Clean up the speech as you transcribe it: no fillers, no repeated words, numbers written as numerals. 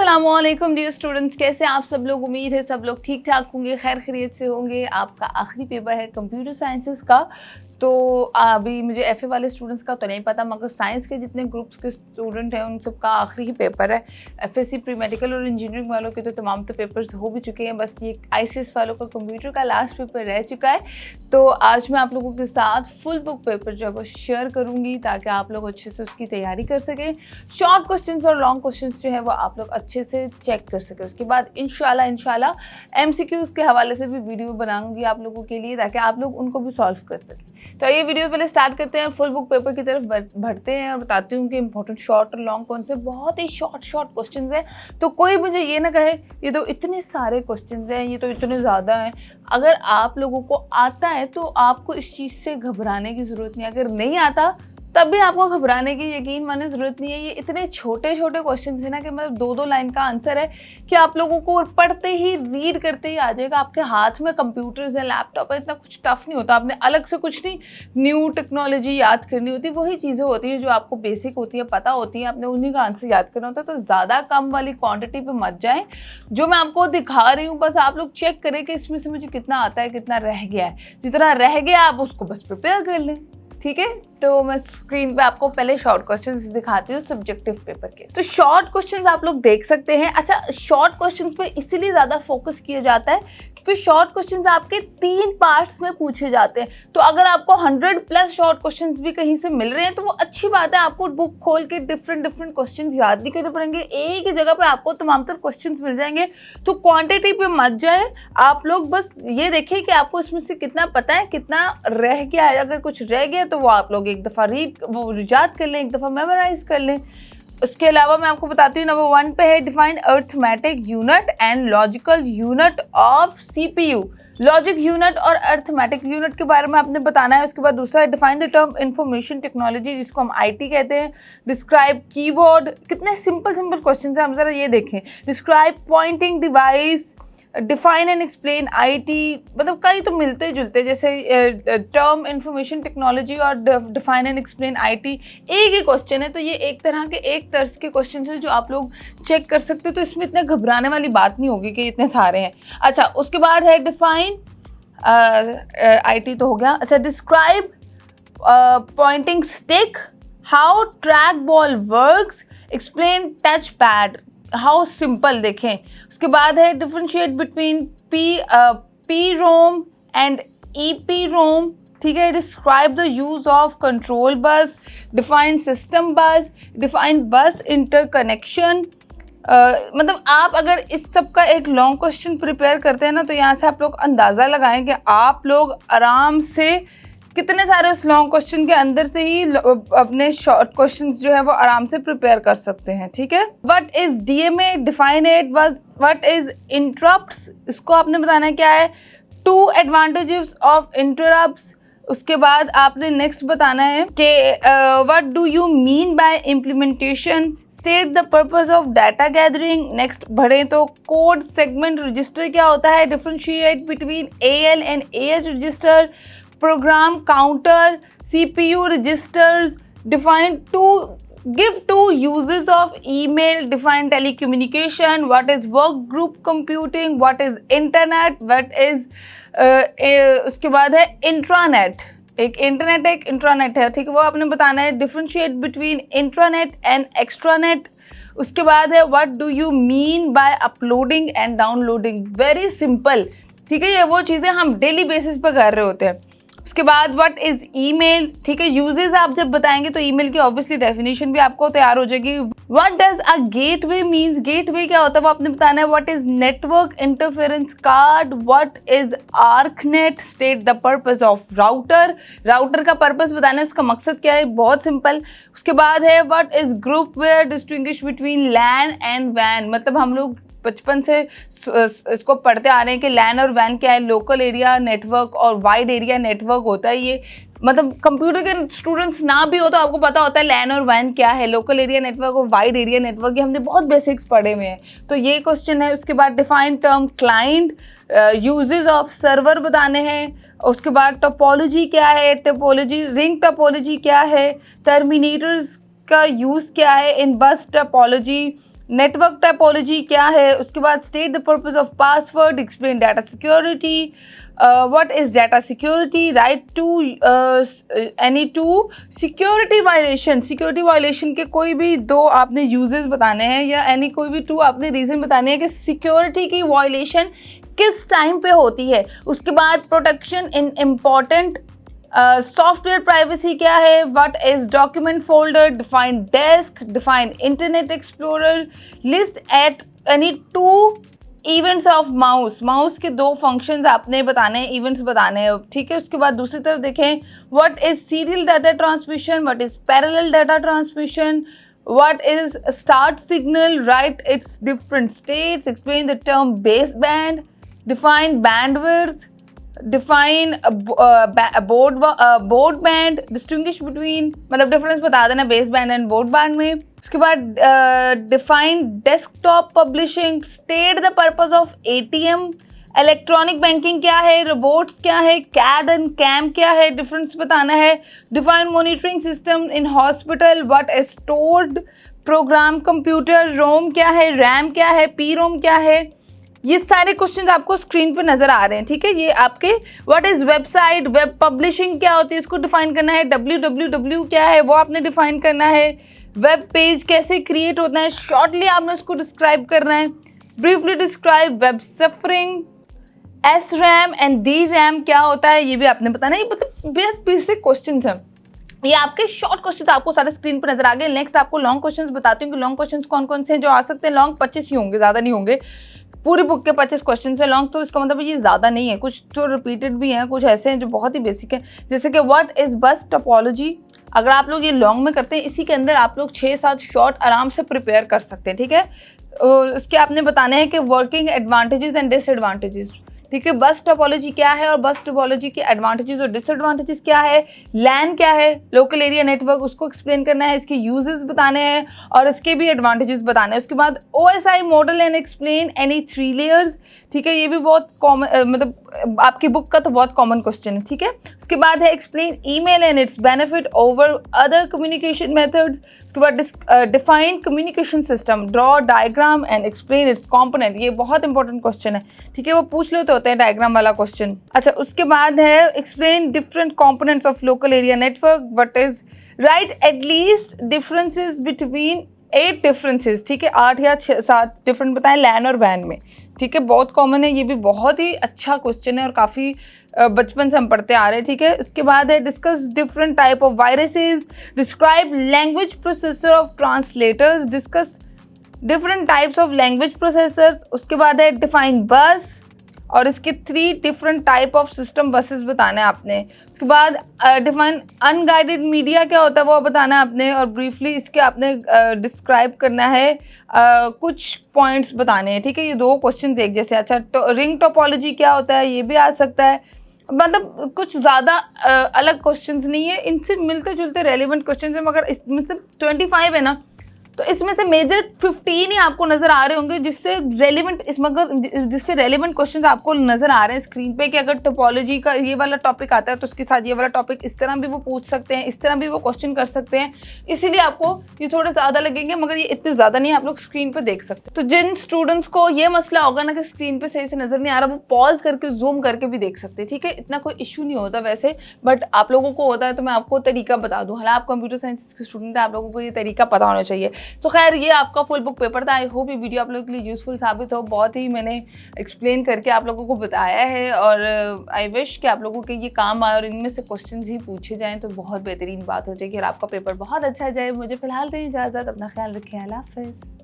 अस्सलामुअलैकुम dear students, कैसे आप सब लोग। उम्मीद है सब लोग ठीक ठाक होंगे, खैर खैरियत से होंगे। आपका आखिरी पेपर है कंप्यूटर साइंसेस का। तो अभी मुझे एफए वाले स्टूडेंट्स का तो नहीं पता, मगर साइंस के जितने ग्रुप्स के स्टूडेंट हैं उन सब का आखिरी ही पेपर है। एफएससी प्री मेडिकल और इंजीनियरिंग वालों के तो तमाम तो पेपर्स हो भी चुके हैं, बस ये आईसीएस वालों का कंप्यूटर का लास्ट पेपर रह चुका है। तो आज मैं आप लोगों के साथ फुल बुक पेपर जो है वो शेयर करूँगी ताकि आप लोग अच्छे से उसकी तैयारी कर सकें। शॉर्ट क्वेश्चंस और लॉन्ग क्वेश्चंस जो है वो आप लोग अच्छे से चेक कर सकें। उसके बाद इंशाल्लाह एमसीक्यूज के हवाले से भी वीडियो बनाऊंगी आप लोगों के लिए ताकि आप लोग उनको भी सॉल्व कर सकें। तो ये वीडियो पहले स्टार्ट करते हैं, फुल बुक पेपर की तरफ बढ़ते हैं और बताती हूँ कि इंपॉर्टेंट शॉर्ट और लॉन्ग कौन से। बहुत ही शॉर्ट क्वेश्चंस हैं, तो कोई मुझे ये ना कहे ये तो इतने सारे क्वेश्चंस हैं, ये तो इतने ज़्यादा हैं। अगर आप लोगों को आता है तो आपको इस चीज़ से घबराने की ज़रूरत नहीं है। अगर नहीं आता तब भी आपको घबराने की यकीन माने ज़रूरत नहीं है। ये इतने छोटे क्वेश्चन है ना कि मतलब 2-2 लाइन का आंसर है कि आप लोगों को पढ़ते ही रीड करते ही आ जाएगा। आपके हाथ में कंप्यूटर्स है, लैपटॉप है, इतना कुछ टफ नहीं होता। आपने अलग से कुछ नहीं न्यू टेक्नोलॉजी याद करनी होती, वही चीज़ें होती है जो आपको बेसिक होती है, पता होती है, आपने उन्हीं का आंसर याद करना होता है। तो ज़्यादा कम वाली क्वान्टिटी पर मत जाएँ। जो मैं आपको दिखा रही हूँ बस आप लोग चेक करें कि इसमें से मुझे कितना आता है, कितना रह गया है। जितना रह गया आप उसको बस प्रिपेयर कर लें, ठीक है। तो मैं स्क्रीन पे आपको पहले शॉर्ट क्वेश्चंस दिखाती हूँ सब्जेक्टिव पेपर के। तो शॉर्ट क्वेश्चंस आप लोग देख सकते हैं। अच्छा, शॉर्ट क्वेश्चंस पे इसीलिए ज़्यादा फोकस किया जाता है क्योंकि शॉर्ट क्वेश्चंस आपके 3 पार्ट्स में पूछे जाते हैं। तो अगर आपको 100+ शॉर्ट क्वेश्चंस भी कहीं से मिल रहे हैं तो वो अच्छी बात है। आपको बुक खोल के डिफरेंट क्वेश्चंस याद नहीं करने पड़ेंगे, एक ही जगह पे आपको तमाम तर क्वेश्चंस मिल जाएंगे। तो क्वांटिटी पे मत जाए, आप लोग बस ये देखें कि आपको इसमें से कितना पता है, कितना रह गया है। अगर कुछ रह गया तो वो आप लोग एक दफ़ा वो याद कर लें, एक दफ़ा मेमोराइज कर लें। उसके अलावा मैं आपको बताती हूँ, नंबर 1 पे है define arithmetic unit and logical unit of CPU. Logic unit और अर्थमेटिक यूनिट के बारे में आपने बताना है। उसके बाद दूसरा है define the term information technology, जिसको हम आईटी कहते हैं। Describe keyboard. कितने सिंपल क्वेश्चन है, हम जरा ये देखें। Describe pointing device, define and explain IT. मतलब कई तो मिलते जुलते, जैसे टर्म इंफॉर्मेशन टेक्नोलॉजी और डिफाइन एंड एक्सप्लेन आईटी एक ही क्वेश्चन है। तो ये एक तरह के एक तर्ज के क्वेश्चन है जो आप लोग चेक कर सकते हो। तो इसमें इतने घबराने वाली बात नहीं होगी कि इतने सारे हैं। अच्छा, उसके बाद है डिफाइन आईटी तो हो गया। अच्छा, describe pointing stick, how trackball works, explain touchpad, how simple. देखें उसके बाद है differentiate between PROM and EPROM, ठीक है। Describe the use of control bus, define system bus, define bus interconnection. मतलब आप अगर इस सब का एक लॉन्ग क्वेश्चन प्रिपेयर करते हैं ना तो यहाँ से आप लोग अंदाज़ा लगाएं कि आप लोग आराम से कितने सारे उस लॉन्ग क्वेश्चन के अंदर से ही अपने शॉर्ट क्वेश्चंस जो है वो आराम से प्रिपेयर कर सकते हैं, ठीक है। What is DMA, define it. What is interrupts, इसको आपने बताना है क्या है। 2 एडवांटेजेस ऑफ इंटरप्ट्स। उसके बाद आपने नेक्स्ट बताना है कि what do you mean by implementation, state the purpose of data gathering. Next बढ़े तो कोड सेगमेंट रजिस्टर क्या होता है, differentiate between AL and AH register, program counter, CPU registers, give 2 uses of email, define telecommunication, what is work group computing, what is internet, what is उसके बाद है intranet. एक internet एक intranet है, ठीक है, वो आपने बताना है। Differentiate between intranet and extranet. उसके बाद है what do you mean by uploading and downloading. Very simple, ठीक है, ये वो चीज़ें हम डेली बेसिस पर कर रहे होते हैं। उसके बाद व्हाट इज ईमेल, ठीक है, यूजेस आप जब बताएंगे तो ईमेल की ऑब्वियसली डेफिनेशन भी आपको तैयार हो जाएगी। What does a gateway means, gateway क्या होता है वो आपने बताना है। What is network interference card, what is ARCNET, state the purpose of router. Router का पर्पस बताना है, उसका मकसद क्या है, बहुत सिंपल। उसके बाद है what is groupware, distinguish between LAN and वैन। मतलब हम लोग बचपन से इसको पढ़ते आ रहे हैं कि लैन और वैन क्या है, लोकल एरिया नेटवर्क और वाइड एरिया नेटवर्क होता है। ये मतलब कंप्यूटर के स्टूडेंट्स ना भी हो तो आपको पता होता है लैन और वैन क्या है, लोकल एरिया नेटवर्क और वाइड एरिया नेटवर्क, ये हमने बहुत बेसिक्स पढ़े हुए हैं। तो ये क्वेश्चन है। उसके बाद define term client, uses of server बताने हैं। उसके बाद टोपोलॉजी क्या है, टोपोलॉजी रिंग टोपोलॉजी क्या है, टर्मिनेटर्स का यूज़ क्या है इन बस टोपोलॉजी। नेटवर्क टोपोलॉजी क्या है, उसके बाद state the purpose of password, explain data security, what is data security, write to any to security violation के कोई भी दो आपने यूजेस बताने हैं या एनी कोई भी टू आपने रीज़न बताने हैं कि सिक्योरिटी की वायलेशन किस टाइम पे होती है। उसके बाद protection in important software privacy क्या है, what is document folder, define desk, define internet explorer, list at any two events of mouse के दो फंक्शंस आपने बताने हैं, इवेंट्स बताने हैं, ठीक है। उसके बाद दूसरी तरफ देखें, what is serial data transmission, what is parallel data transmission, what is start signal, write its different states, explain the term baseband, define bandwidth, define board band, distinguish between, मतलब डिफरेंस बता देना बेसबैंड एंड बोर्ड बैंड में। उसके बाद define desktop publishing, state the purpose of ATM, electronic banking क्या है, robots क्या है, कैड एंड कैम क्या है, डिफरेंस बताना है। Define monitoring system in hospital, what is stored program computer, ROM क्या है, रैम क्या है, पी रोम क्या है। ये सारे क्वेश्चंस आपको स्क्रीन पे नजर आ रहे हैं, ठीक है। ये आपके what is website, web publishing क्या होती है इसको डिफाइन करना है, www क्या है वो आपने डिफाइन करना है, वेब पेज कैसे क्रिएट होता है शॉर्टली आपने उसको डिस्क्राइब करना है, briefly describe web suffering, SRAM and DRAM क्या होता है ये भी आपने बताना है। ये मतलब बेहद बेसिक क्वेश्चंस हैं, ये आपके शॉर्ट क्वेश्चन आपको सारे स्क्रीन पर नजर आ गए। नेक्स्ट आपको लॉन्ग क्वेश्चंस बताती हूँ कि लॉन्ग क्वेश्चंस कौन कौन से हैं जो आ सकते हैं। लॉन्ग 25 ही होंगे, ज़्यादा नहीं होंगे। पूरी बुक के 25 क्वेश्चन है लॉन्ग, तो इसका मतलब ये ज़्यादा नहीं है। कुछ तो रिपीटेड भी हैं, कुछ ऐसे हैं जो बहुत ही बेसिक हैं, जैसे कि व्हाट इज़ बस टोपोलॉजी। अगर आप लोग ये लॉन्ग में करते हैं, इसी के अंदर आप लोग 6-7 शॉर्ट आराम से प्रिपेयर कर सकते हैं, ठीक है। उसके आपने बताने हैं कि वर्किंग एडवांटेजेस एंड डिसएडवांटेजेस, ठीक है। बस टोपोलॉजी क्या है और बस टोपोलॉजी के एडवांटेजेस और डिसएडवांटेजेस क्या है, लैन क्या है, लोकल एरिया नेटवर्क, उसको एक्सप्लेन करना है, इसके यूजेस बताने हैं और इसके भी एडवांटेजेस बताने हैं। उसके बाद OSI model and explain any 3 layers, ठीक है। ये भी बहुत कॉमन, मतलब आपकी बुक का तो बहुत कॉमन क्वेश्चन है, ठीक है। उसके बाद है explain email and it's benefit over other communication methods. उसके बाद define communication system, draw diagram and explain it's component. ये बहुत इंपॉर्टेंट क्वेश्चन है, ठीक है, वो पूछ लो तो होता है डायग्राम वाला क्वेश्चन। अच्छा, उसके बाद है explain different components of local area network, what is right at least differences between 8 differences, ठीक है, 8 या 7 डिफरेंट बताएं लैन और वैन में, ठीक है। बहुत कॉमन है, ये भी बहुत ही अच्छा क्वेश्चन है और काफ़ी बचपन से हम पढ़ते आ रहे हैं, ठीक है। उसके बाद है discuss different type of viruses, describe language processor of translators, discuss different types of language processors. उसके बाद है डिफाइन बस और इसके 3 different type of system buses बताना है आपने। उसके बाद डिफाइन अनगाइडेड मीडिया क्या होता है वो बताना है आपने और ब्रीफली इसके आपने डिस्क्राइब करना है, कुछ पॉइंट्स बताने हैं, ठीक है। ये 2 क्वेश्चन एक जैसे। अच्छा, तो रिंग टोपोलॉजी क्या होता है ये भी आ सकता है, मतलब कुछ ज़्यादा अलग क्वेश्चंस नहीं है, इनसे मिलते जुलते रेलिवेंट क्वेश्चन है, मगर इसमें से 25 है ना, तो इसमें से मेजर 15 ही आपको नजर आ रहे होंगे जिससे रेलिवेंट, इसमें अगर जिससे रेलिवेंट क्वेश्चंस आपको नजर आ रहे हैं स्क्रीन पे कि अगर टोपोलॉजी का ये वाला टॉपिक आता है तो उसके साथ ये वाला टॉपिक इस तरह भी वो पूछ सकते हैं, इस तरह भी वो क्वेश्चन कर सकते हैं, इसीलिए आपको ये थोड़े ज़्यादा लगेंगे, मगर ये इतने ज़्यादा नहीं, आप लोग स्क्रीन पर देख सकते हैं। तो जिन स्टूडेंट्स को ये मसला होगा ना कि स्क्रीन पर सही से नजर नहीं आ रहा, वो पॉज करके जूम करके भी देख सकते हैं, ठीक है। इतना कोई इशू नहीं होता वैसे, बट आप लोगों को होता है तो मैं आपको तरीका बता दूँ। हालांकि आप कंप्यूटर साइंस के स्टूडेंट हैं, आप लोगों को ये तरीका पता होना चाहिए। तो खैर, ये आपका फुल बुक पेपर था। आई होप ये वीडियो आप लोगों के लिए यूज़फुल साबित हो। बहुत ही मैंने एक्सप्लेन करके आप लोगों को बताया है और आई विश कि आप लोगों के ये काम आए और इनमें से क्वेश्चंस ही पूछे जाएं तो बहुत बेहतरीन बात हो जाएगी और आपका पेपर बहुत अच्छा जाए। मुझे फिलहाल दें इजाज़त, अपना ख्याल रखें, अल्लाह हाफ़िज़।